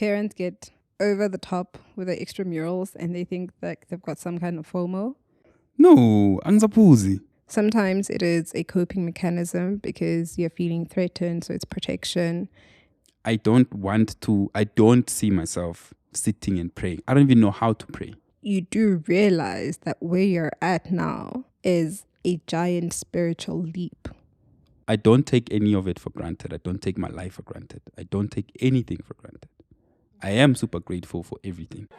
parents get over the top with the extramurals and they think that they've got some kind of FOMO. No, angizaphuzi. Sometimes it is a coping mechanism because you're feeling threatened, so it's protection. I don't see myself sitting and praying. I don't even know how to pray. You do realize that where you're at now is a giant spiritual leap. I don't take any of it for granted. I don't take my life for granted. I don't take anything for granted. I am super grateful for everything.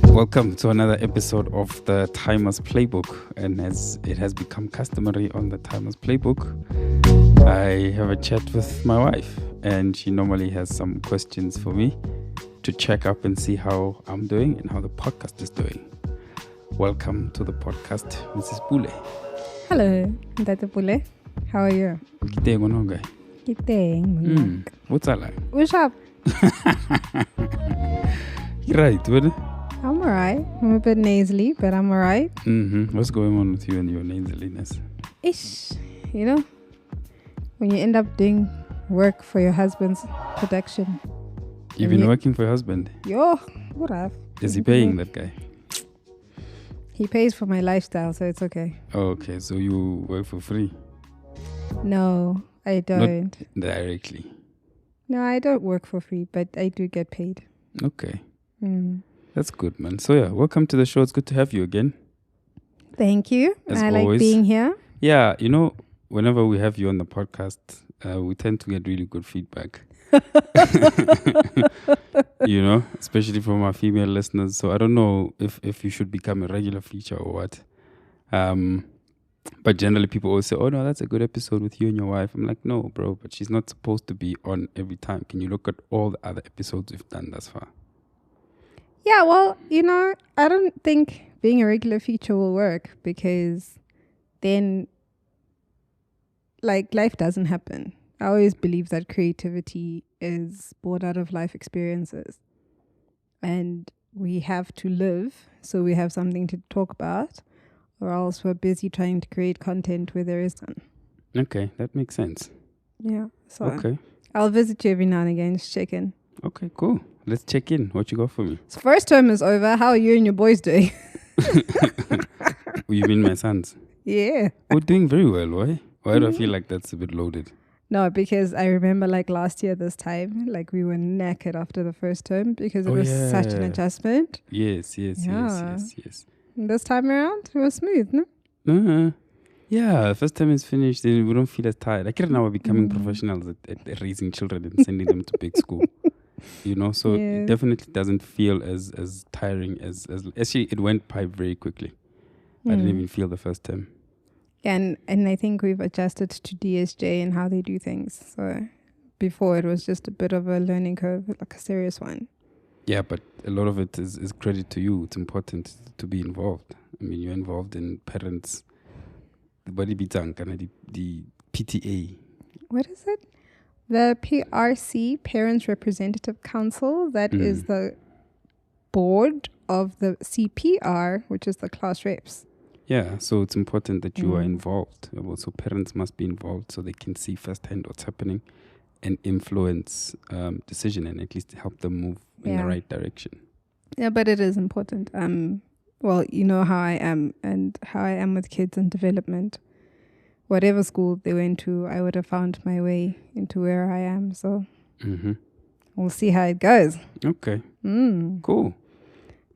Welcome to another episode of the Timer's Playbook. And as it has become customary on the Timer's Playbook, I have a chat with my wife, and she normally has some questions for me to check up and see how I'm doing and how the podcast is doing. Welcome to the podcast, Mrs. Pule. Hello, Dr. Pule. How are you? Kiteng. What's that like? What's up? You're right, what? I'm alright. I'm a bit nasally, but I'm alright. What's going on with you and your nasaliness? Ish, you know, when you end up doing work for your husband's production. You've been working for your husband? Yo, what up? Is he paying that guy? He pays for my lifestyle, so it's okay. Oh, okay, so you work for free? No, I don't. Not directly? No, I don't work for free, but I do get paid. Okay. That's good, man. So yeah, welcome to the show. It's good to have you again. Thank you. As I always. like being here. Yeah, you know, whenever we have you on the podcast, we tend to get really good feedback. You know, especially from our female listeners. So I don't know if you should become a regular feature or what. But generally people always say, oh no, that's a good episode with you and your wife. I'm like, no, bro, but she's not supposed to be on every time. Can you look at all the other episodes we've done thus far? Yeah, well, you know, I don't think being a regular feature will work because then, like, life doesn't happen. I always believe that creativity is born out of life experiences. And we have to live, so we have something to talk about, or else we're busy trying to create content where there is none. Okay, that makes sense. Yeah, so okay. I'll visit you every now and again, just check in. Okay, cool. Let's check in. What you got for me? So first term is over. How are you and your boys doing? You mean my sons? Yeah. We're doing very well, why? Why do I feel like that's a bit loaded? No, because I remember like last year this time, like we were knackered after the first term because it was such an adjustment. Yes. This time around, it was smooth, no? Yeah, first time is finished, then we don't feel as tired. Like now we're becoming professionals at raising children and sending them to big school. You know, so it definitely doesn't feel as tiring as actually it went by very quickly. I didn't even feel the first time. And I think we've adjusted to DSJ and how they do things. So before it was just a bit of a learning curve, like a serious one. Yeah, but a lot of it is credit to you. It's important to be involved. I mean, you're involved in parents, the body bitang, and the PTA. What is it? The PRC, Parents Representative Council, that is the board of the CPR, which is the class reps. Yeah, so it's important that you are involved. Also, parents must be involved so they can see firsthand what's happening and influence decision and at least help them move in the right direction. Yeah, but it is important. Well, you know how I am and how I am with kids and development. Whatever school they went to, I would have found my way into where I am. So we'll see how it goes. Okay. Cool.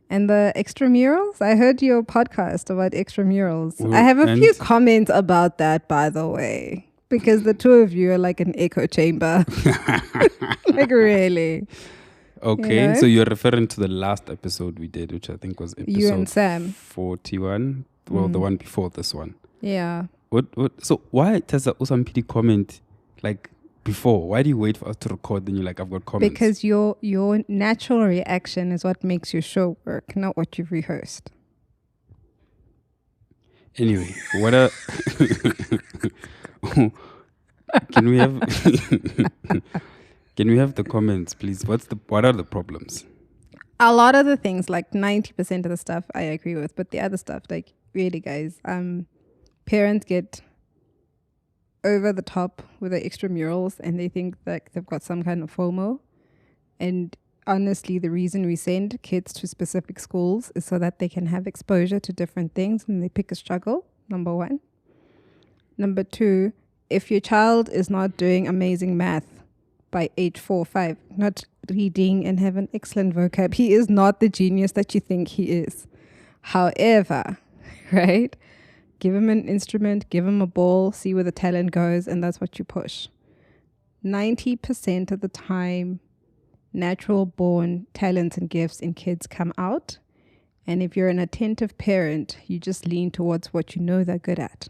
And the extramurals? I heard your podcast about extramurals. I have a few comments about that, by the way, because the two of you are like an echo chamber. Like, really. Okay, you know? So you're referring to the last episode we did, which I think was episode you and Sam. 41. Well, the one before this one. Yeah. What? So why, Tessa, Usampidi comment like before? Why do you wait for us to record? Then you're like, I've got comments. Because your natural reaction is what makes your show work, not what you've rehearsed. Anyway, can we have Can we have the comments, please? What are the problems? A lot of the things, like 90% of the stuff I agree with, but the other stuff, like really guys, parents get over the top with the extramurals and they think that they've got some kind of FOMO. And honestly, the reason we send kids to specific schools is so that they can have exposure to different things and they pick a struggle, number one. Number two, if your child is not doing amazing math by age 4 or 5, not reading and have an excellent vocab, he is not the genius that you think he is. However, right? Give him an instrument, give him a ball, see where the talent goes, and that's what you push. 90% of the time, natural born talents and gifts in kids come out. And if you're an attentive parent, you just lean towards what you know they're good at.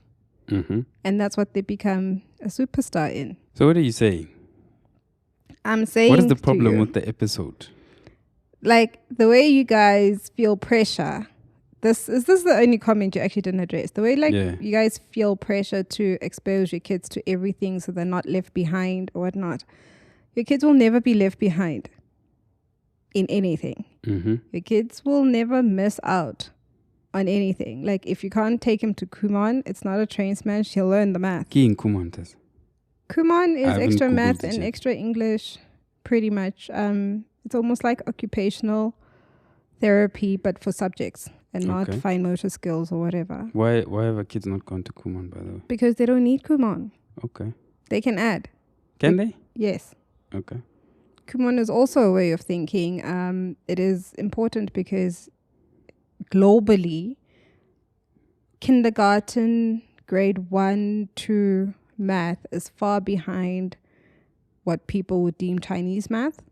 Mm-hmm. And that's what they become a superstar in. So what are you saying? I'm saying, what is the problem with the episode? Like the way you guys feel pressure. This is the only comment you actually didn't address. The way you guys feel pressure to expose your kids to everything so they're not left behind or whatnot. Your kids will never be left behind in anything. Mm-hmm. Your kids will never miss out on anything. Like if you can't take him to Kumon, it's not a train smash. He'll learn the math. Kumon is extra math and extra English, pretty much. It's almost like occupational therapy, but for subjects and not fine motor skills or whatever. Why have our kids not gone to Kumon, by the way? Because they don't need Kumon. Okay. They can add. Can they? Yes. Okay. Kumon is also a way of thinking. It is important because globally, kindergarten, grade 1 to math is far behind what people would deem Chinese math.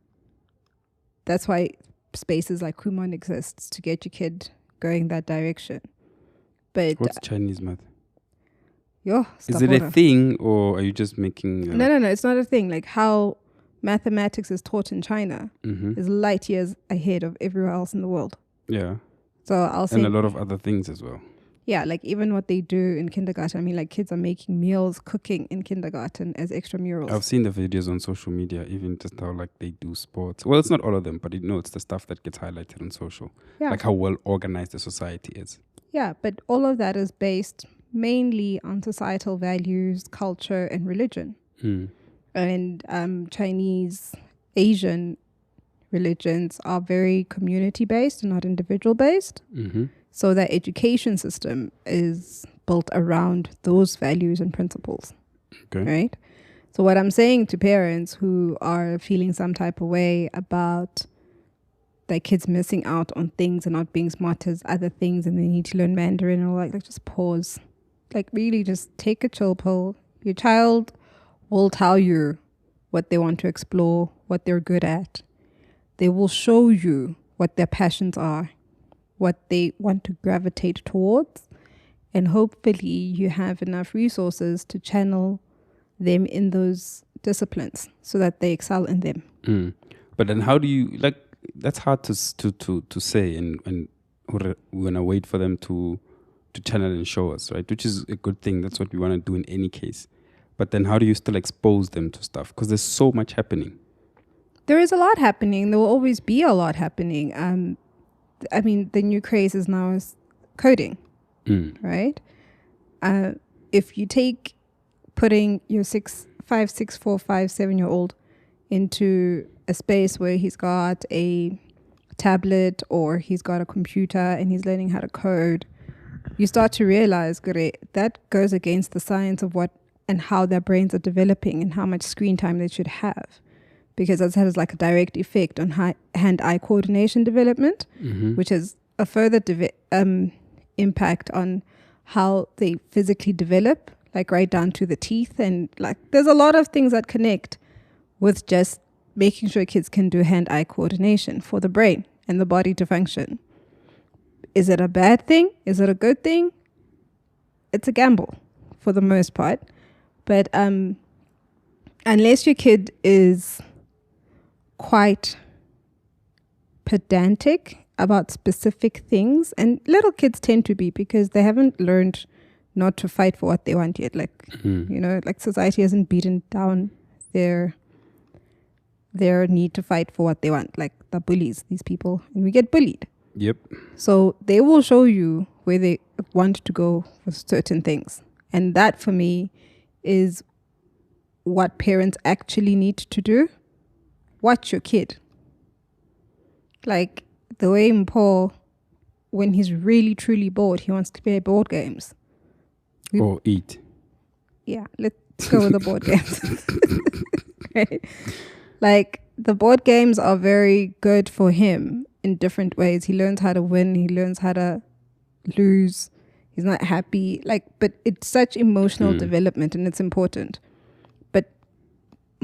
That's why spaces like Kumon exists, to get your kid going that direction. But what's Chinese math? Is it a thing, or are you just making... No, it's not a thing. Like how mathematics is taught in China is light years ahead of everywhere else in the world. Yeah. So I'll say... And a lot of other things as well. Yeah, like even what they do in kindergarten. I mean, like kids are making meals, cooking in kindergarten as extramurals. I've seen the videos on social media, even just how like they do sports. Well, it's not all of them, but it's the stuff that gets highlighted on social. Yeah. Like how well organized the society is. Yeah, but all of that is based mainly on societal values, culture, and religion. And Chinese, Asian religions are very community-based and not individual-based. So that education system is built around those values and principles. Okay. Right? So what I'm saying to parents who are feeling some type of way about their kids missing out on things and not being smart as other things and they need to learn Mandarin or like just pause. Like really just take a chill pill. Your child will tell you what they want to explore, what they're good at. They will show you what their passions are, what they want to gravitate towards, and hopefully you have enough resources to channel them in those disciplines so that they excel in them. But then how do you, like, that's hard to say and we're going to wait for them to channel and show us, right? Which is a good thing. That's what we want to do in any case. But then how do you still expose them to stuff? Because there's so much happening. There is a lot happening. There will always be a lot happening. I mean, the new craze is now is coding, right? If you take putting your 5, 6, 4, 5, 7-year-old into a space where he's got a tablet or he's got a computer and he's learning how to code, you start to realize, that goes against the science of what and how their brains are developing and how much screen time they should have. Because that has like a direct effect on hand-eye coordination development, which has a further impact on how they physically develop, like right down to the teeth. And like there's a lot of things that connect with just making sure kids can do hand-eye coordination for the brain and the body to function. Is it a bad thing? Is it a good thing? It's a gamble for the most part. But unless your kid is quite pedantic about specific things, and little kids tend to be because they haven't learned not to fight for what they want yet. Like, like society hasn't beaten down their their need to fight for what they want, like the bullies, these people, and we get bullied. Yep. So they will show you where they want to go for certain things. And that for me is what parents actually need to do. Watch your kid. Like the way Paul, when he's really truly bored, he wants to play board games. Or eat. Yeah, let's go with the board games. Right? Like the board games are very good for him in different ways. He learns how to win. He learns how to lose. He's not happy. Like, but it's such emotional development, and it's important. But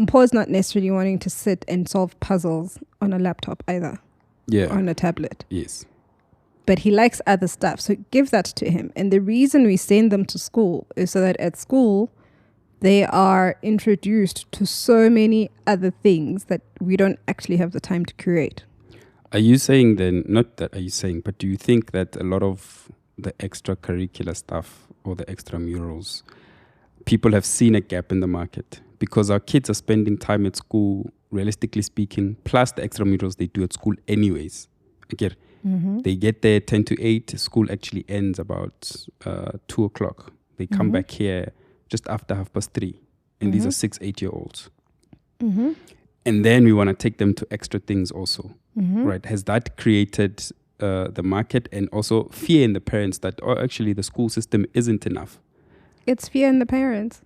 Paul's not necessarily wanting to sit and solve puzzles on a laptop either. Yeah. Or on a tablet. Yes. But he likes other stuff. So give that to him. And the reason we send them to school is so that at school, they are introduced to so many other things that we don't actually have the time to create. Are you saying then, not that are you saying, but do you think that a lot of the extracurricular stuff or the extramurals, people have seen a gap in the market? Because our kids are spending time at school, realistically speaking, plus the extramurals they do at school anyways. Again, they get there 10 to 8. School actually ends about 2 o'clock. They come back here just after 3:30. And these are 6, 8-year-olds. And then we want to take them to extra things also. Right? Has that created the market and also fear in the parents that, oh, actually the school system isn't enough? It's fear in the parents.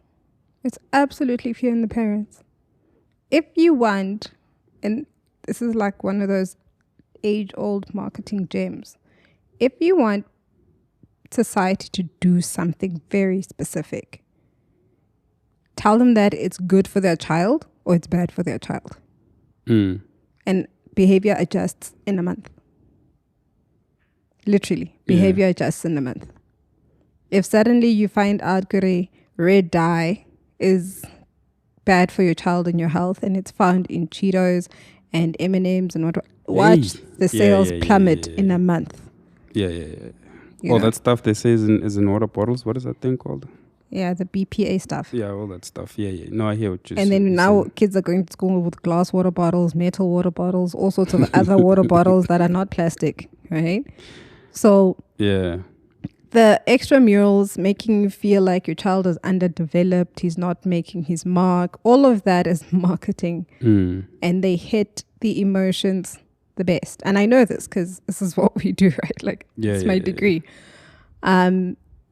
It's absolutely fear in the parents. If you want, and this is like one of those age-old marketing gems, if you want society to do something very specific, tell them that it's good for their child or it's bad for their child. And behavior adjusts in a month. Literally, behavior adjusts in a month. If suddenly you find out that red dye is bad for your child and your health, and it's found in Cheetos and M&Ms and watch the sales plummet in a month. All that stuff they say is in water bottles. What is that thing called? Yeah, the BPA stuff. Yeah, all that stuff. No, I hear what you're saying. And then now kids are going to school with glass water bottles, metal water bottles, all sorts of other water bottles that are not plastic, right? So the extramurals making you feel like your child is underdeveloped, he's not making his mark, all of that is marketing. And they hit the emotions the best. And I know this because this is what we do, right? Like, it's my degree.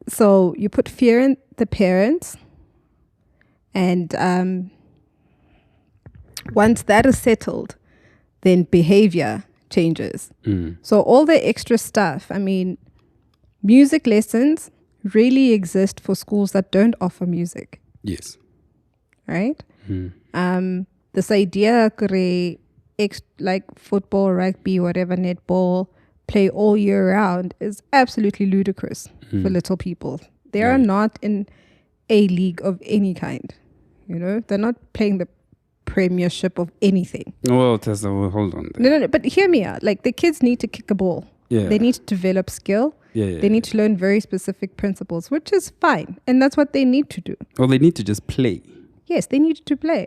So you put fear in the parents, and once that is settled, then behavior changes. So all the extra stuff, I mean, music lessons really exist for schools that don't offer music. Yes. Right? This idea, like football, rugby, whatever, netball, play all year round is absolutely ludicrous for little people. They are not in a league of any kind. You know, they're not playing the premiership of anything. Well, Tessa, hold on. No, but hear me out. Like, the kids need to kick a ball. They need to develop skill. They need to learn very specific principles, which is fine. And that's what they need to do. Well, they need to just play. Yes, they need to play.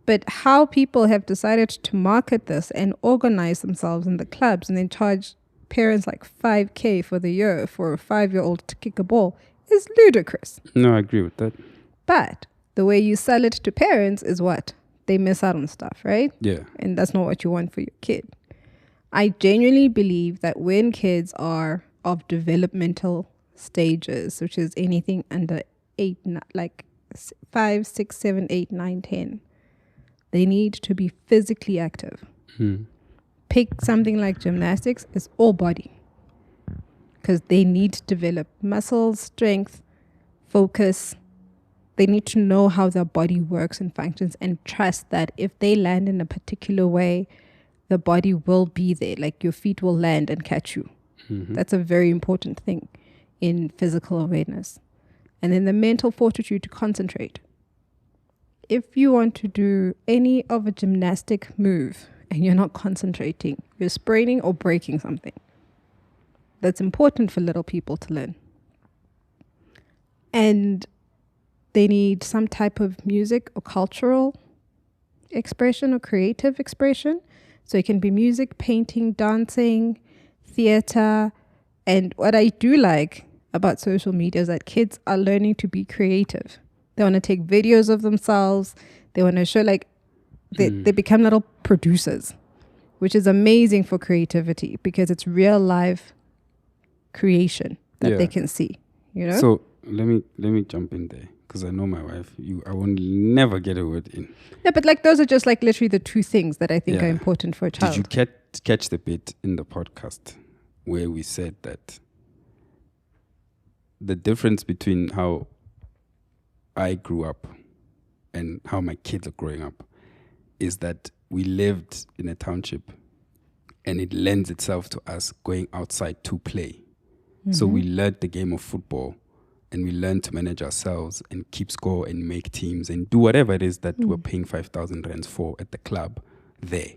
But how people have decided to market this and organize themselves in the clubs and then charge parents like 5K for the year for a 5-year-old to kick a ball is ludicrous. No, I agree with that. But the way you sell it to parents is what? They miss out on stuff, right? Yeah. And that's not what you want for your kid. I genuinely believe that when kids are of developmental stages, which is anything under 8, like 5, 6, 7, 8, 9, 10, they need to be physically active. Pick something like gymnastics. It's all body. Because they need to develop muscles, strength, focus. They need to know how their body works and functions and trust that if they land in a particular way, the body will be there. Like, your feet will land and catch you. That's a very important thing in physical awareness. And then the mental fortitude to concentrate. If you want to do any of a gymnastic move and you're not concentrating, you're spraining or breaking something. That's important for little people to learn. And they need some type of music or cultural expression or creative expression. So it can be music, painting, dancing, theater. And what I do like about social media is that kids are learning to be creative. They want to take videos of themselves. They want to show they become little producers, which is amazing for creativity because it's real life creation that they can see, you know? So let me jump in there because I know my wife. I will never get a word in. Yeah, but those are just literally the two things that I think are important for a child. Did you catch the bit in the podcast where we said that the difference between how I grew up and how my kids are growing up is that we lived in a township and it lends itself to us going outside to play. Mm-hmm. So we learned the game of football and we learned to manage ourselves and keep score and make teams and do whatever it is that we're paying 5,000 rands for at the club there.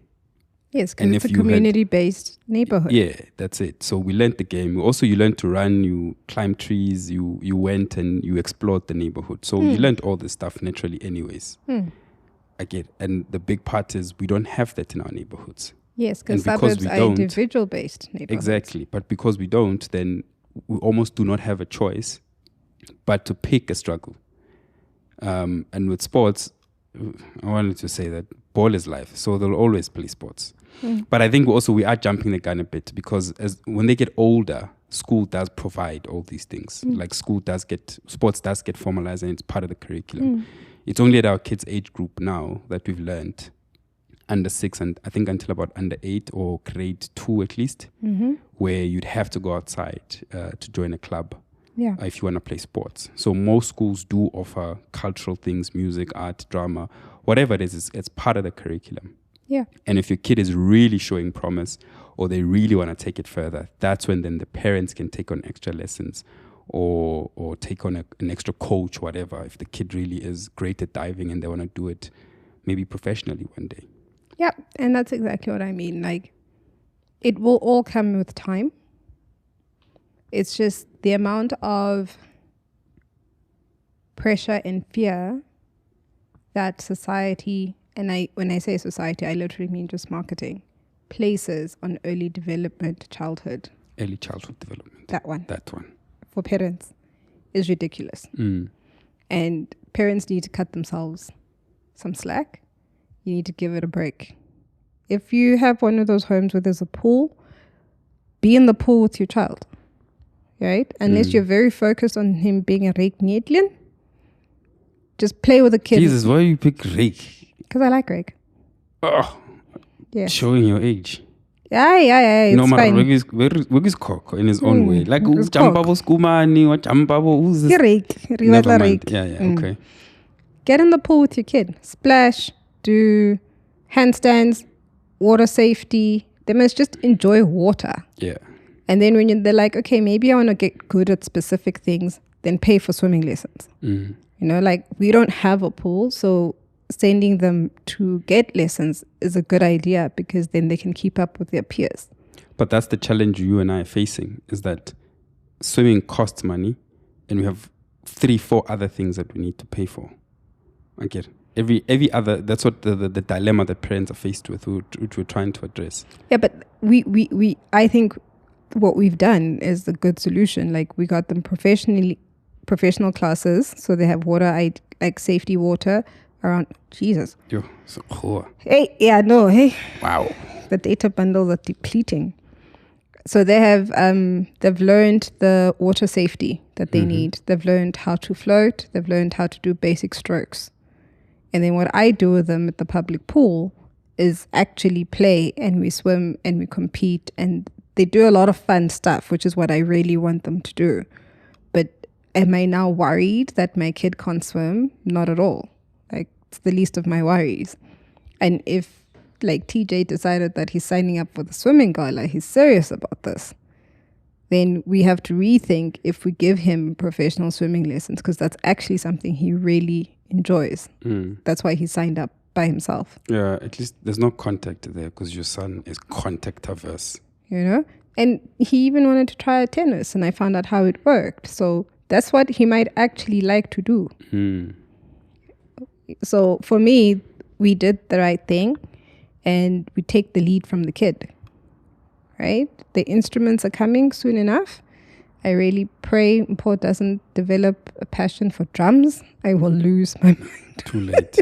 Yes, because it's a community-based neighborhood. Yeah, that's it. So we learned the game. Also, you learned to run, you climbed trees, you went and you explored the neighborhood. So you learned all this stuff naturally anyways. I get it. And the big part is we don't have that in our neighborhoods. Yes, because suburbs are individual-based neighborhoods. Exactly. But because we don't, then we almost do not have a choice but to pick a struggle. And with sports, I wanted to say that ball is life. So they'll always play sports. But I think also we are jumping the gun a bit because when they get older, school does provide all these things. Like sports does get formalized and it's part of the curriculum. It's only at our kids' age group now that we've learned under 6 and I think until about under 8 or grade 2 at least, where you'd have to go outside to join a club if you want to play sports. So most schools do offer cultural things, music, art, drama, whatever it is, it's part of the curriculum. Yeah. And if your kid is really showing promise or they really want to take it further, that's when then the parents can take on extra lessons or take on an extra coach, whatever, if the kid really is great at diving and they want to do it maybe professionally one day. Yeah, and that's exactly what I mean. It will all come with time. It's just the amount of pressure and fear that society, and when I say society, I literally mean just marketing, places on early development, childhood. Early childhood development. That one. For parents is ridiculous. And parents need to cut themselves some slack. You need to give it a break. If you have one of those homes where there's a pool, be in the pool with your child, right? Unless you're very focused on him being a rake Nedlian, just play with the kid. Jesus, why you pick rake? Because I like rake. Oh, yeah. Showing your age. Yeah, it's fine. Wig is cock in his own way. Like, Jampabo Skumani or Jampabo, who's this? Rake. Never mind. Yeah, okay. Get in the pool with your kid. Splash, do handstands, water safety. They must just enjoy water. Yeah. And then when they're like, okay, maybe I want to get good at specific things, then pay for swimming lessons. You know, we don't have a pool, so sending them to get lessons is a good idea because then they can keep up with their peers. But that's the challenge you and I are facing, is that swimming costs money and we have 3-4 other things that we need to pay for. I get it. Every other, that's what the dilemma that parents are faced with, which we're trying to address. Yeah, but I think what we've done is a good solution. We got them professional classes, so they have water, safety water around. Jesus. Yo, so cool. Hey, yeah, no, hey. Wow. The data bundles are depleting. So they have, they've learned the water safety that they need. They've learned how to float. They've learned how to do basic strokes. And then what I do with them at the public pool is actually play, and we swim and we compete, and they do a lot of fun stuff, which is what I really want them to do. But am I now worried that my kid can't swim? Not at all. It's the least of my worries. And if TJ decided that he's signing up for the swimming gala, he's serious about this, then we have to rethink if we give him professional swimming lessons, because that's actually something he really enjoys. That's why he signed up by himself. Yeah, at least there's no contact there because your son is contact averse. You know? And he even wanted to try tennis, and I found out how it worked. So that's what he might actually like to do. So for me, we did the right thing and we take the lead from the kid, right? The instruments are coming soon enough. I really pray Paul doesn't develop a passion for drums. I will lose my mind. Too late.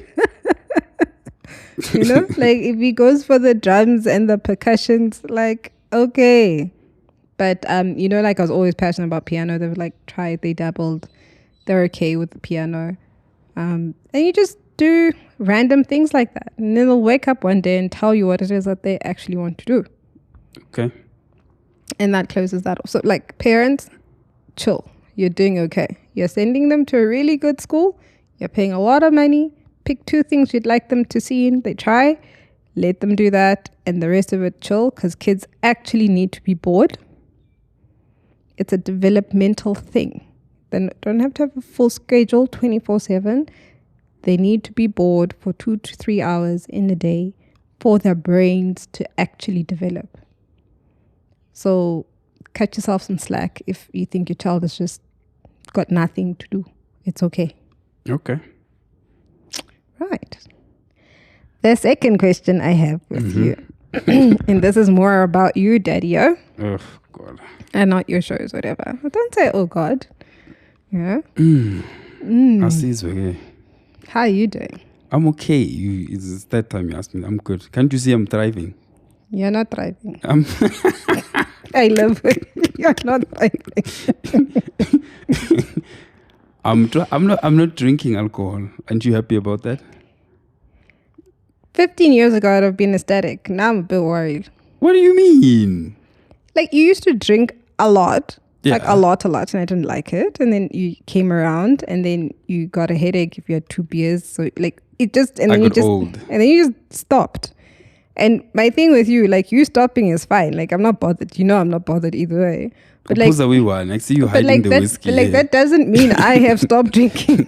You know, like if he goes for the drums and the percussions, like, okay. But, you know, like I was always passionate about piano. They were like, tried, they dabbled. They're okay with the piano. And you just do random things like that. And then they'll wake up one day and tell you what it is that they actually want to do. Okay. And that closes that off. So like parents, chill. You're doing okay. You're sending them to a really good school. You're paying a lot of money. Pick 2 things you'd like them to see in. They try. Let them do that. And the rest of it, chill. Because kids actually need to be bored. It's a developmental thing. They don't have to have a full schedule 24/7. They need to be bored for 2 to 3 hours in a day for their brains to actually develop. So cut yourself some slack if you think your child has just got nothing to do. It's okay. Okay. Right. The second question I have with you, and this is more about you, Daddy-o. Oh, God. And not your shows, whatever. Don't say, oh, God. Yeah. I see it's okay. How are you doing? I'm okay. It's that time you asked me. I'm good. Can't you see I'm thriving? You're not thriving. I love it. You're not thriving. I'm not drinking alcohol. Aren't you happy about that? 15 years ago, I'd have been ecstatic. Now I'm a bit worried. What do you mean? Like, you used to drink a lot. Yeah. Like, a lot, and I didn't like it. And then you came around, and then you got a headache if you had 2 beers. So, like, it just... And I then you got just old. And then you just stopped. And my thing with you, like, you stopping is fine. Like, I'm not bothered. You know I'm not bothered either way. But like, away one. I see you hiding the whiskey. Like, that doesn't mean I have stopped drinking.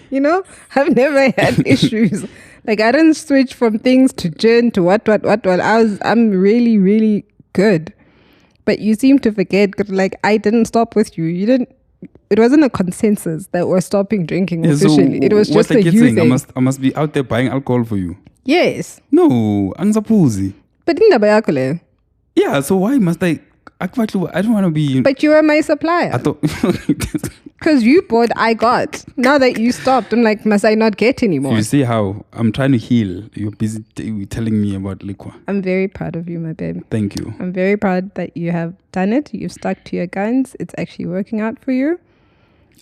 You know? I've never had issues. Like, I didn't switch from things to gin to what. I'm really, really good. But you seem to forget, like, I didn't stop with you. You didn't. It wasn't a consensus that we're stopping drinking officially. So it was just a you thing. I must be out there buying alcohol for you. Yes. No, angizaphuzi. But in the yeah, so why must I don't want to be... But you were my supplier. I thought... Because you bought, I got. Now that you stopped, I'm like, must I not get anymore? You see how I'm trying to heal. You're busy telling me about liquor. I'm very proud of you, my baby. Thank you. I'm very proud that you have done it. You've stuck to your guns. It's actually working out for you.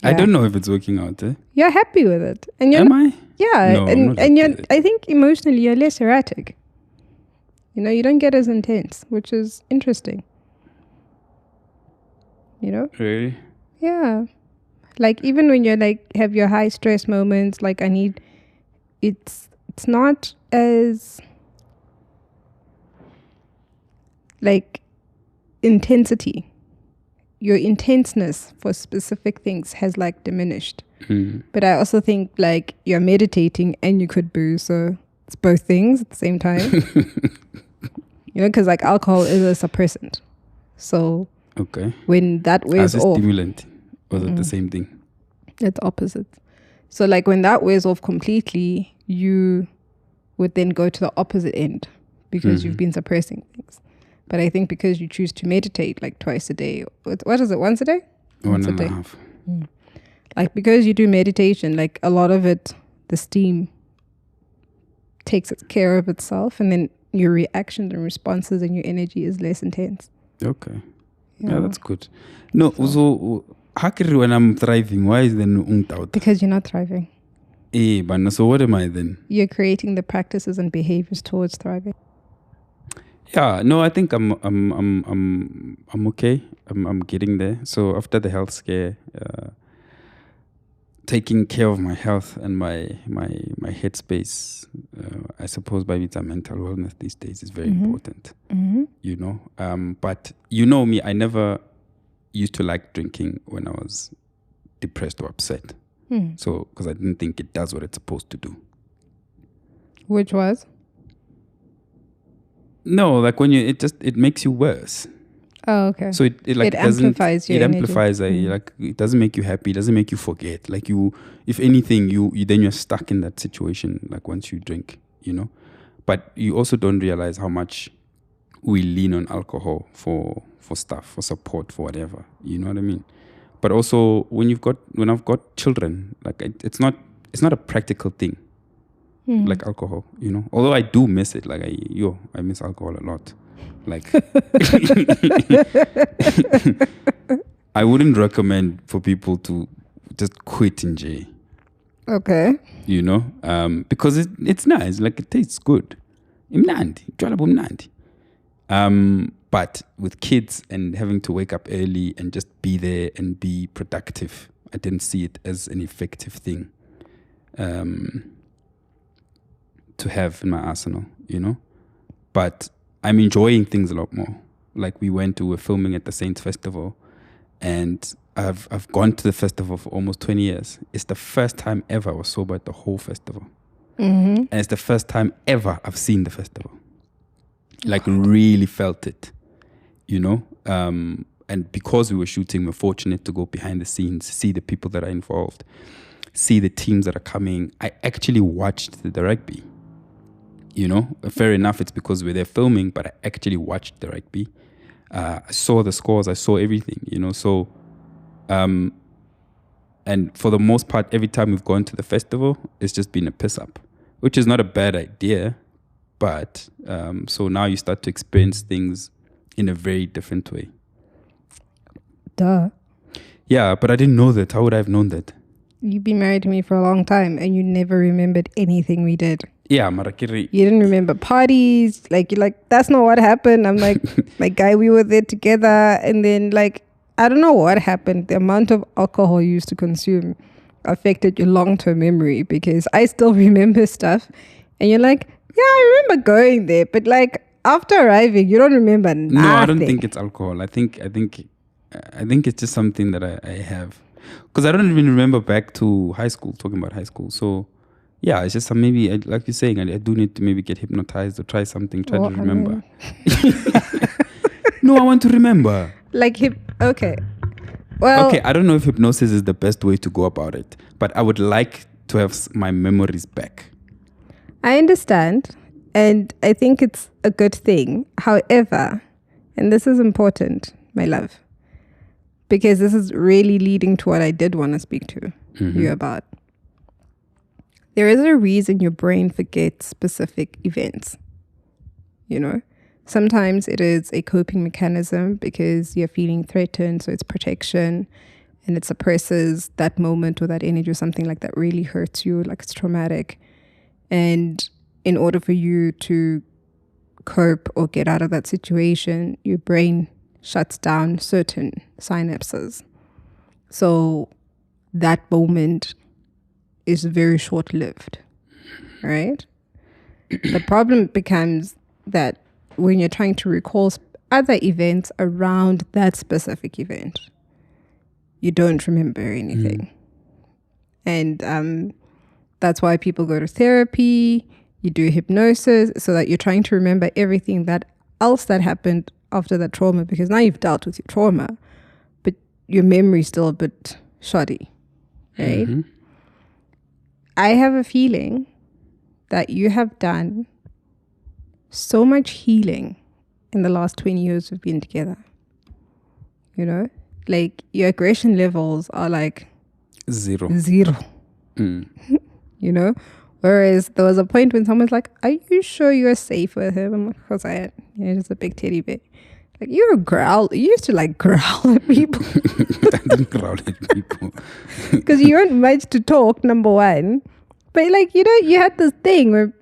Yeah. I don't know if it's working out. You're happy with it. And you're Am I? Yeah. No, and you're, I think emotionally you're less erratic. You know, you don't get as intense, which is interesting. You know? Really? Yeah. Like, even when you're like, have your high stress moments, like, it's not as, like, intensity. Your intenseness for specific things has, like, diminished. But I also think, like, you're meditating and you could booze, so it's both things at the same time. You know, because, like, alcohol is a suppressant. So okay, when that wears off, stimulant, or is it the same thing? It's opposite. So, like, when that wears off completely, you would then go to the opposite end because you've been suppressing things. But I think because you choose to meditate like twice a day, what is it, once a day? Once a day. 1.5. Like, because you do meditation, like, a lot of it, the steam takes care of itself, and then your reactions and responses and your energy is less intense. Okay. Yeah, that's good. No, so when I'm thriving, why is then ungtauta? Because you're not thriving. But so what am I then? You're creating the practices and behaviors towards thriving. Yeah, no, I think I'm okay. I'm getting there. So after the health scare, taking care of my health and my headspace, I suppose maybe it's a mental wellness these days is very important. You know, but you know me, I never used to like drinking when I was depressed or upset. So because I didn't think it does what it's supposed to do. Which was? No, like when it makes you worse. Oh, okay. So it like It amplifies your it energy. amplifies like it doesn't make you happy, it doesn't make you forget. Like you, if anything, you then you're stuck in that situation. Like once you drink, but you also don't realize how much we lean on alcohol for stuff, for support, for whatever. You know what I mean? But also when I've got children, like it's not a practical thing. Like alcohol, although I do miss it. Like I miss alcohol a lot. Like I wouldn't recommend for people to just quit in J. Okay. Because it's nice. Like it tastes good. Imnandi. But with kids and having to wake up early and just be there and be productive, I didn't see it as an effective thing to have in my arsenal, But I'm enjoying things a lot more. Like we went to a filming at the Saints Festival, and I've gone to the festival for almost 20 years. It's the first time ever I was sober at the whole festival. And it's the first time ever I've seen the festival. Like really felt it, and because we were shooting, we're fortunate to go behind the scenes, see the people that are involved, see the teams that are coming. I actually watched the rugby. Fair enough, it's because we're there filming, but I actually watched the rugby. I saw the scores, I saw everything, so and for the most part, every time we've gone to the festival, it's just been a piss up, which is not a bad idea, but so now you start to experience things in a very different way. Duh. Yeah, but I didn't know that. How would I have known that? You've been married to me for a long time and you never remembered anything we did. Yeah, Marakiri. You didn't remember parties. Like, you're like, that's not what happened. I'm like, my guy, we were there together. And then, like, I don't know what happened. The amount of alcohol you used to consume affected your long-term memory, because I still remember stuff. And you're like, yeah, I remember going there. But, like, after arriving, you don't remember nothing. No, I don't think it's alcohol. I think it's just something that I have. Because I don't even remember back to high school, talking about high school. So, yeah, it's just maybe, like you're saying, I do need to maybe get hypnotized or try something, try to remember. No, I want to remember. Like, okay. Well, okay, I don't know if hypnosis is the best way to go about it, but I would like to have my memories back. I understand, and I think it's a good thing. However, and this is important, my love, because this is really leading to what I did want to speak to you about. There is a reason your brain forgets specific events. Sometimes it is a coping mechanism because you're feeling threatened, so it's protection, and it suppresses that moment or that energy or something like that really hurts you, like it's traumatic. And in order for you to cope or get out of that situation, your brain shuts down certain synapses. So that moment is very short-lived, right? The problem becomes that when you're trying to recall other events around that specific event, you don't remember anything. And that's why people go to therapy, you do hypnosis, so that you're trying to remember everything else that happened after that trauma, because now you've dealt with your trauma, but your memory's still a bit shoddy, right? I have a feeling that you have done so much healing in the last 20 years we've been together. Like your aggression levels are like zero. Whereas there was a point when someone's like, are you sure you're safe with him? I'm like, because I am. Just a big teddy bear. Like, you used to like growl at people. I didn't growl at people. Because you weren't much to talk, number one. But like, you had this thing where,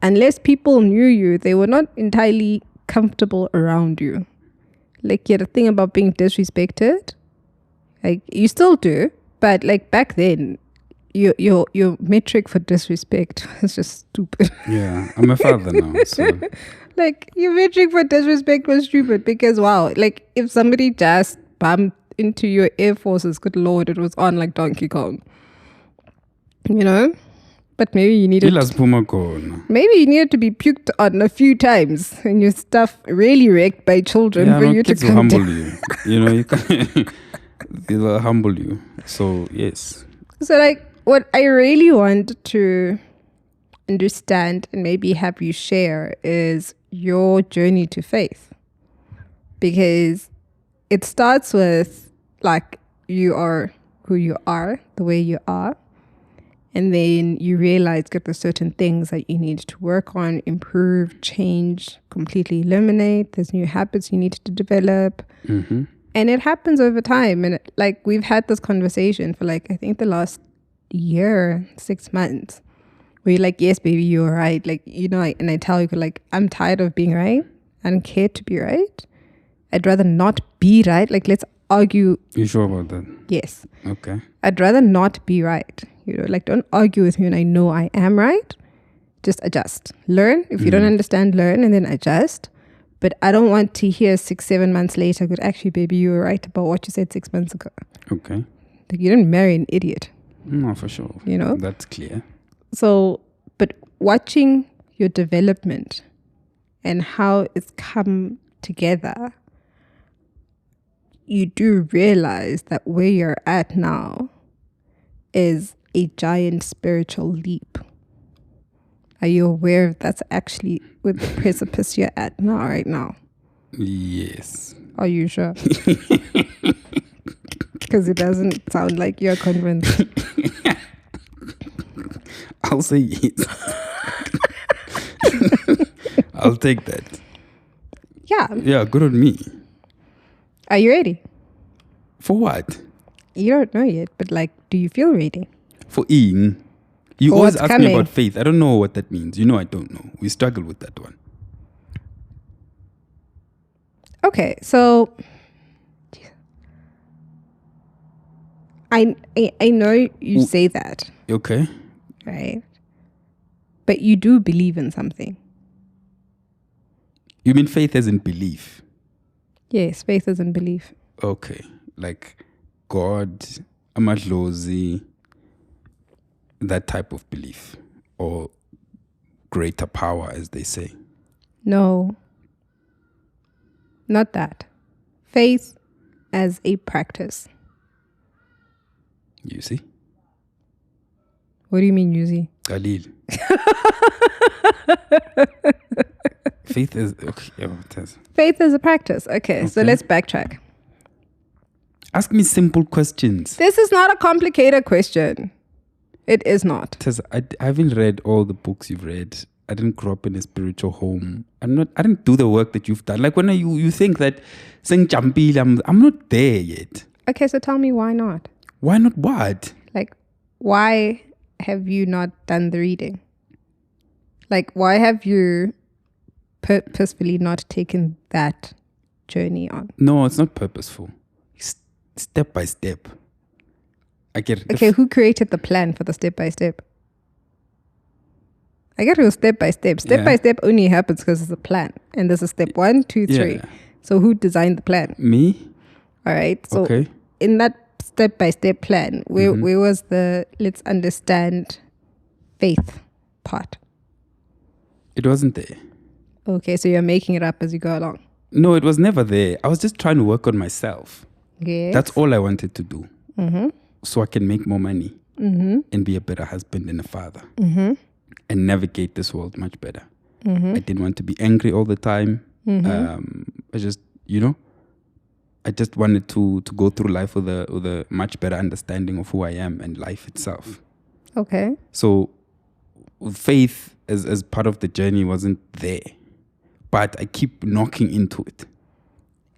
unless people knew you, they were not entirely comfortable around you. Like, you had a thing about being disrespected. Like, you still do. But like back then, your metric for disrespect was just stupid. Yeah, I'm a father now, so... Like, your metric for disrespect was stupid because, wow, like, if somebody just bumped into your Air Forces, good Lord, it was on like Donkey Kong. But But maybe you needed maybe you needed to be puked on a few times and your stuff really wrecked by children for you to come humble you. You can they will humble you. So yes. So like what I really want to understand and maybe have you share is your journey to faith. Because it starts with like you are who you are, the way you are. And then you realize that there's certain things that you need to work on, improve, change, completely eliminate. There's new habits you need to develop. Mm-hmm. And it happens over time. And like we've had this conversation for like, I think the last year, 6 months, where you're like, yes, baby, you're right. Like, and I tell you like, I'm tired of being right. I don't care to be right. I'd rather not be right. Like, let's argue. You sure about that? Yes. Okay. I'd rather not be right. Like don't argue with me when I know I am right. Just adjust. Learn. If you don't understand, learn and then adjust. But I don't want to hear 6-7 months later, good, actually, baby, you were right about what you said 6 months ago. Okay. Like you didn't marry an idiot. No, for sure. That's clear. So, but watching your development and how it's come together, you do realize that where you're at now is a giant spiritual leap. Are you aware that's actually with the precipice you're at now, right now? Yes. Are you sure? Because it doesn't sound like you're convinced. I'll say yes. I'll take that. Yeah. Yeah, good on me. Are you ready? For what? You don't know yet, but like, do you feel ready? For Ian. You For always what's ask coming. me about faith. I don't know what that means. I don't know. We struggle with that one. Okay, so I know you say that, Okay. right? But you do believe in something. You mean faith as in belief? Yes, faith is in belief. Okay. Like God, amadlozi, that type of belief. Or greater power, as they say. No, not that. Faith as a practice. You see? What do you mean, you see? Khalil. Faith is... Okay, Tessa. Faith is a practice. Okay, so let's backtrack. Ask me simple questions. This is not a complicated question. It is not. Tessa, I haven't read all the books you've read. I didn't grow up in a spiritual home. I didn't do the work that you've done. Like when you think that saying Champil, I'm not there yet. Okay, so tell me why not? Why not what? Like, why have you not done the reading? Like, why have you purposefully not taken that journey on? No, it's not purposeful. Step by step. I get it. Okay, who created the plan for the step by step? I get it was step by step. Step by step only happens because it's a plan. And there's a step 1, 2, 3. Yeah. So who designed the plan? Me? All right. So okay. In that step by step plan, where was the let's understand faith part? It wasn't there. Okay, so you're making it up as you go along. No, it was never there. I was just trying to work on myself. Yes. That's all I wanted to do. So I can make more money and be a better husband and a father and navigate this world much better. I didn't want to be angry all the time. I just, I just wanted to go through life with a much better understanding of who I am and life itself. Okay. So faith as part of the journey wasn't there. But I keep knocking into it.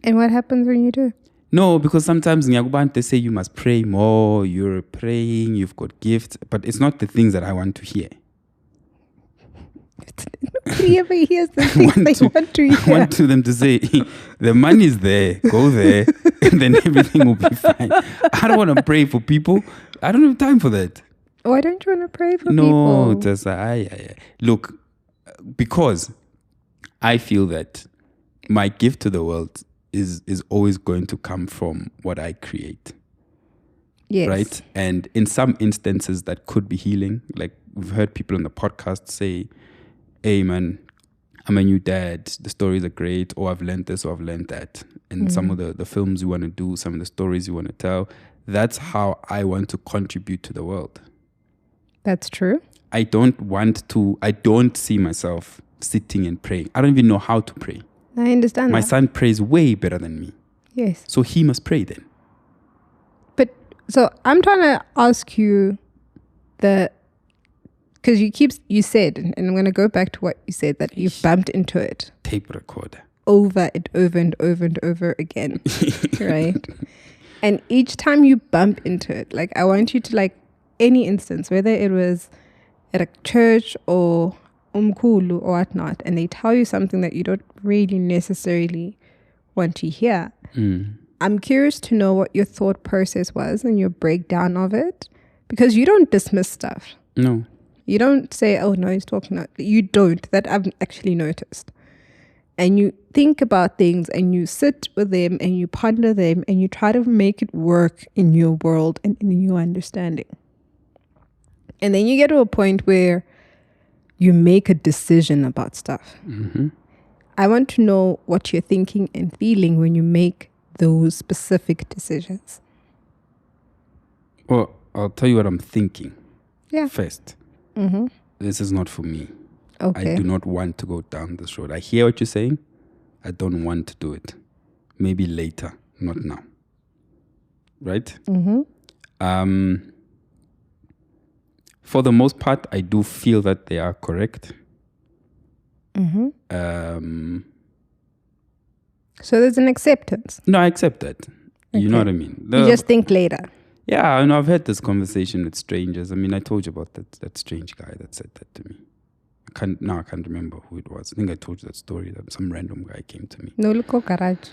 And what happens when you do? No, because sometimes they say you must pray more, you're praying, you've got gifts, but it's not the things that I want to hear. Nobody ever hears the things they want to hear. I want them to say, the money's there, go there, and then everything will be fine. I don't want to pray for people. I don't have time for that. Why don't you want to pray for people? No, Tessa, look, because I feel that my gift to the world is always going to come from what I create. Yes. Right? And in some instances that could be healing, like we've heard people on the podcast say, hey man, I'm a new dad, the stories are great, or I've learned this or I've learned that. And some of the films you want to do, some of the stories you want to tell, that's how I want to contribute to the world. That's true. I don't see myself sitting and praying. I don't even know how to pray. I understand My that. son prays way better than me. Yes. So he must pray then. But so I'm trying to ask you because you said, and I'm going to go back to what you said, that you've bumped into it. Tape recorder. Over and over and over and over again. Right? And each time you bump into it, like I want you to like any instance, whether it was at a church or umkulu or whatnot, and they tell you something that you don't really necessarily want to hear. I'm curious to know what your thought process was and your breakdown of it, because you don't dismiss stuff. No. You don't say, oh no, he's talking about. You don't. That I've actually noticed. And you think about things and you sit with them and you ponder them and you try to make it work in your world and in your understanding. And then you get to a point where you make a decision about stuff. I want to know what you're thinking and feeling when you make those specific decisions. Well, I'll tell you what I'm thinking. Yeah. First, this is not for me. Okay. I do not want to go down this road. I hear what you're saying. I don't want to do it. Maybe later, not now. Right? For the most part, I do feel that they are correct. So there's an acceptance. No, I accept that. You know what I mean? You just think later. Yeah, I know. I've had this conversation with strangers. I mean, I told you about that strange guy that said that to me. I can't remember who it was. I think I told you that story that some random guy came to me. No, look, garage.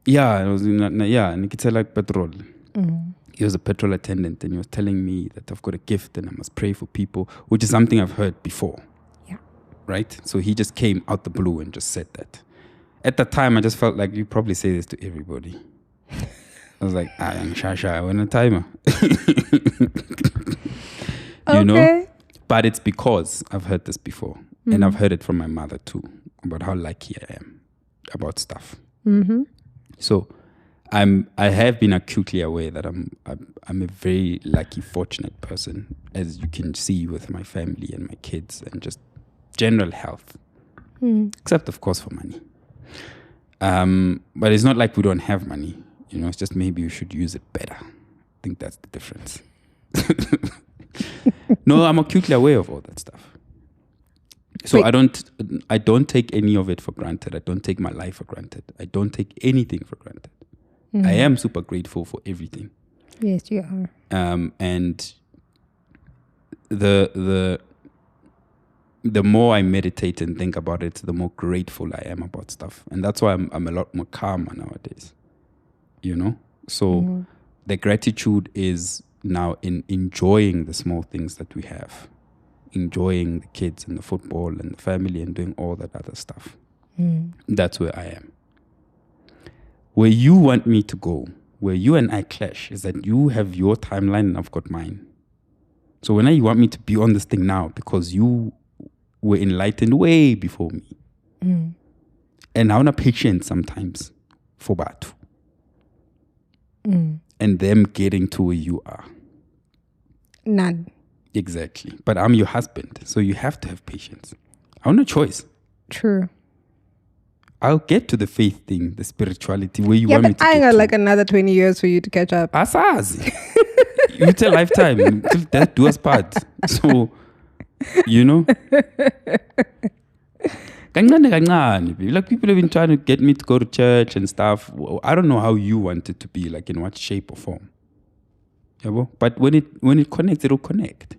Yeah, it was Nikitela Petrol. He was a petrol attendant and he was telling me that I've got a gift and I must pray for people, which is something I've heard before. Yeah. Right? So he just came out the blue and just said that. At the time, I just felt like you probably say this to everybody. I was like, I'm Shasha, I want a timer. You know? But it's because I've heard this before. And I've heard it from my mother too, about how lucky I am about stuff. So I have been acutely aware that I'm a very lucky, fortunate person, as you can see with my family and my kids and just general health. Except, of course, for money. But it's not like we don't have money. You know, it's just maybe we should use it better. I think that's the difference. No, I'm acutely aware of all that stuff. So I don't take any of it for granted. I don't take my life for granted. I don't take anything for granted. I am super grateful for everything. Yes, you are. And the more I meditate and think about it, the more grateful I am about stuff. And that's why I'm a lot more calmer nowadays. You know? So the gratitude is now in enjoying the small things that we have. Enjoying the kids and the football and the family and doing all that other stuff. That's where I am. Where you want me to go, where you and I clash, is that you have your timeline and I've got mine. So when you want me to be on this thing now because you were enlightened way before me. And I want patience sometimes for Batu. And them getting to where you are. None. Exactly. But I'm your husband, so you have to have patience. I have no choice. True. I'll get to the faith thing, the spirituality, where you want me to get to. I ain't got like another 20 years for you to catch up. Asazi. It's a lifetime. Till death do us part. So, you know. Like people have been trying to get me to go to church and stuff. I don't know how you want it to be, like in what shape or form. Yeah, but when it connects, it'll connect.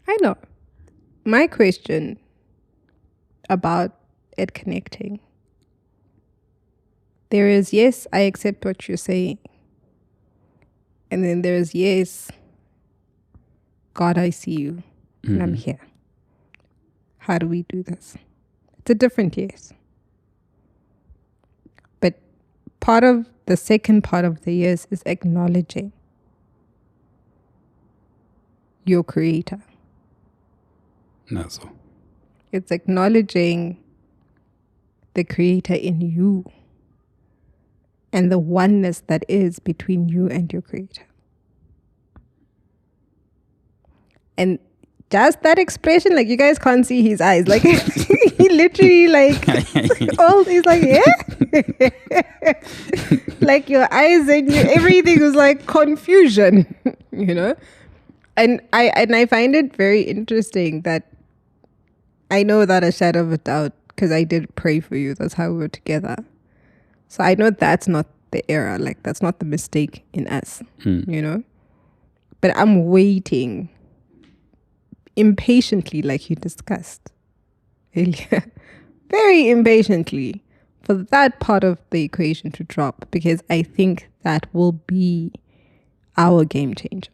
I know. My question about it connecting. There is, yes, I accept what you're saying. And then there is, yes, God, I see you. And I'm here. How do we do this? It's a different yes. But the second part of the yes is acknowledging. your creator. No, so. It's acknowledging the creator in you and the oneness that is between you and your creator. And just that expression, like, you guys can't see his eyes. Like, he literally, like, he's like, yeah. Like, your eyes and everything was like confusion, you know? And I find it very interesting that I know that a shadow of a doubt, because I did pray for you. That's how we were together. So I know that's not the error. Like, that's not the mistake in us, you know? But I'm waiting impatiently, like you discussed earlier, very impatiently for that part of the equation to drop, because I think that will be our game changer.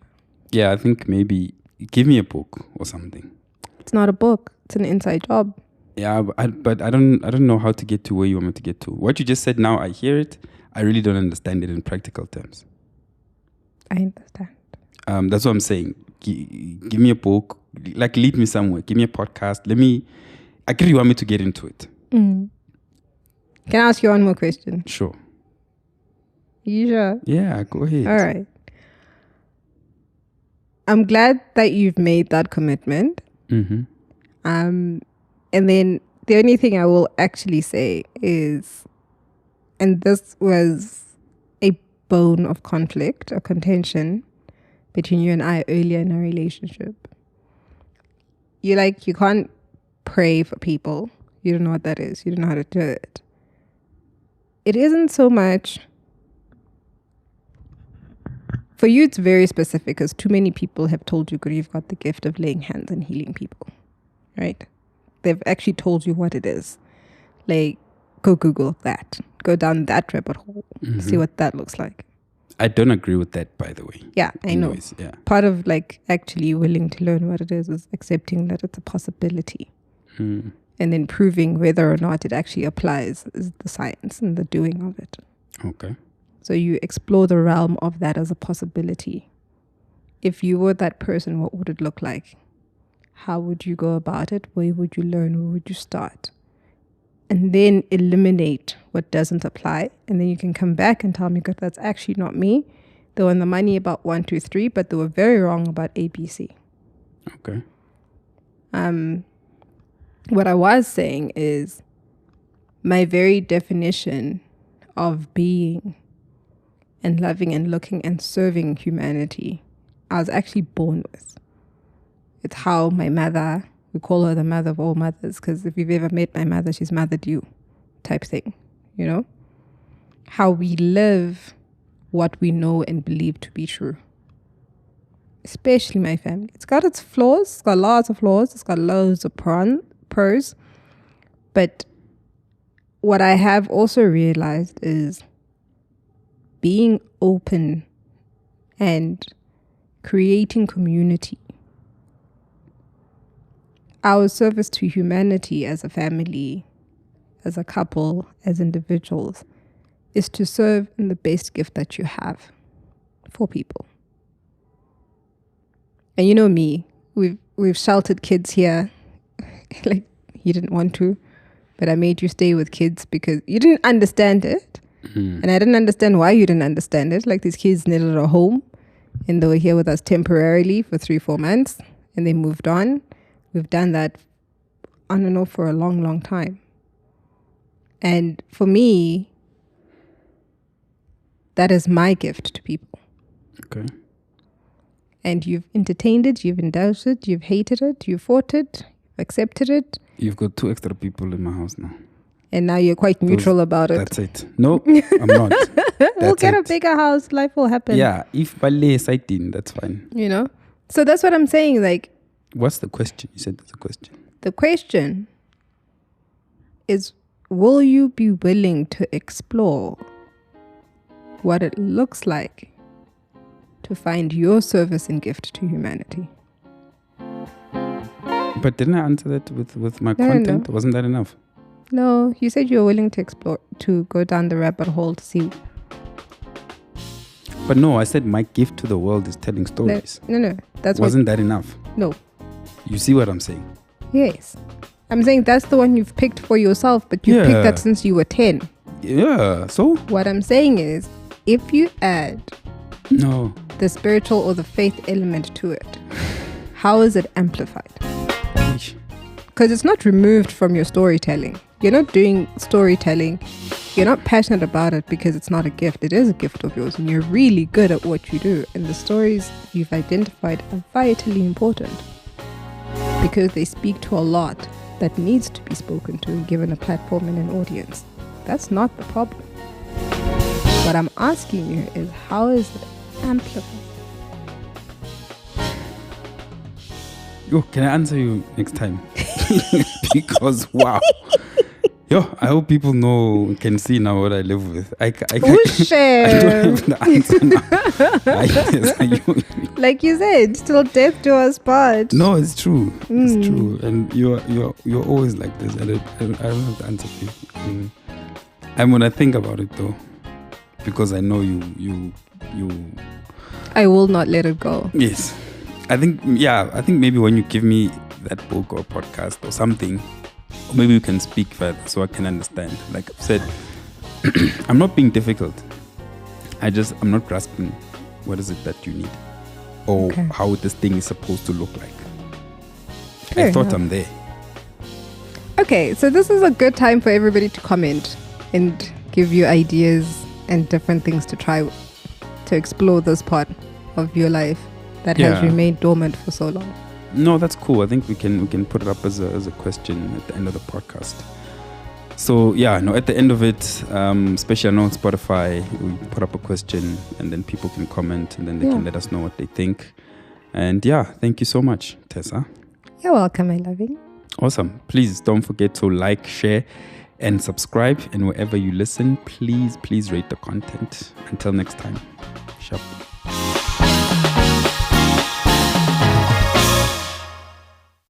Yeah, I think maybe give me a book or something. It's not a book. It's an inside job. Yeah, but I don't know how to get to where you want me to get to. What you just said now, I hear it. I really don't understand it in practical terms. I understand. That's what I'm saying. Give me a book, like lead me somewhere. Give me a podcast. I think you want me to get into it. Can I ask you one more question? Sure. You sure? Yeah, go ahead. All right. I'm glad that you've made that commitment. Mm-hmm. And then the only thing I will actually say is, and this was a bone of conflict or contention between you and I earlier in our relationship. You can't pray for people. You don't know what that is. You don't know how to do it. It isn't so much. For you, it's very specific, because too many people have told you, you've got the gift of laying hands and healing people, right? They've actually told you what it is. Like, go Google that. Go down that rabbit hole. Mm-hmm. See what that looks like. I don't agree with that, by the way. Yeah, I know. Yeah. Part of, like, actually willing to learn what it is accepting that it's a possibility. And then proving whether or not it actually applies is the science and the doing of it. Okay. So you explore the realm of that as a possibility. If you were that person, what would it look like? How would you go about it? Where would you learn? Where would you start? And then eliminate what doesn't apply. And then you can come back and tell me, God, that's actually not me. They were on the money about 1, 2, 3, but they were very wrong about A, B, C. Okay. What I was saying is my very definition of being and loving and looking and serving humanity, I was actually born with. It's how my mother, we call her the mother of all mothers, because if you've ever met my mother, she's mothered you type thing, you know? How we live what we know and believe to be true. Especially my family. It's got its flaws. It's got lots of flaws. It's got loads of pros. But what I have also realized is being open and creating community. Our service to humanity as a family, as a couple, as individuals, is to serve in the best gift that you have for people. And you know me, we've sheltered kids here. Like, you didn't want to, but I made you stay with kids because you didn't understand it. And I didn't understand why you didn't understand it. Like, these kids needed a home and they were here with us temporarily for 3-4 months and they moved on. We've done that on and off for a long, long time. And for me, that is my gift to people. Okay. And you've entertained it, you've indulged it, you've hated it, you've fought it, you've accepted it. You've got 2 extra people in my house now. And now you're quite neutral about it. That's it. No, I'm not. We'll get a bigger house, life will happen. Yeah, if Pule is 18, that's fine. You know? So that's what I'm saying, like. What's the question? You said there's a question. The question is, will you be willing to explore what it looks like to find your service and gift to humanity? But didn't I answer that with my content? Wasn't that enough? No, you said you were willing to explore, to go down the rabbit hole to see. But no, I said my gift to the world is telling stories. No. Wasn't that enough? No. You see what I'm saying? Yes. I'm saying that's the one you've picked for yourself, but you picked that since you were 10. Yeah, so? What I'm saying is, if you add the spiritual or the faith element to it, how is it amplified? Because it's not removed from your storytelling. You're not doing storytelling. You're not passionate about it because it's not a gift. It is a gift of yours and you're really good at what you do. And the stories you've identified are vitally important because they speak to a lot that needs to be spoken to and given a platform and an audience. That's not the problem. What I'm asking you is, how is it amplified? Yo, can I answer you next time? Because wow. Yo, I hope people can see now what I live with. I don't have the answer now. Like you said, till death do us part. No, it's true. It's true. And you're always like this. I don't have the answer for you. I'm gonna think about it though, because I know you. I will not let it go. Yes, I think maybe when you give me that book or podcast or something, or maybe you can speak further so I can understand. Like I've said, I'm not being difficult. I'm not grasping what is it that you need or how this thing is supposed to look like. I thought I'm there. Okay, so this is a good time for everybody to comment and give you ideas and different things to try to explore this part of your life that has remained dormant for so long. No, that's cool. I think we can put it up as a question at the end of the podcast. So at the end of it, especially on Spotify, we put up a question and then people can comment and then they can let us know what they think. And thank you so much, Tessa. You're welcome, my loving. Awesome. Please don't forget to like, share, and subscribe. And wherever you listen, please rate the content. Until next time. Sharp.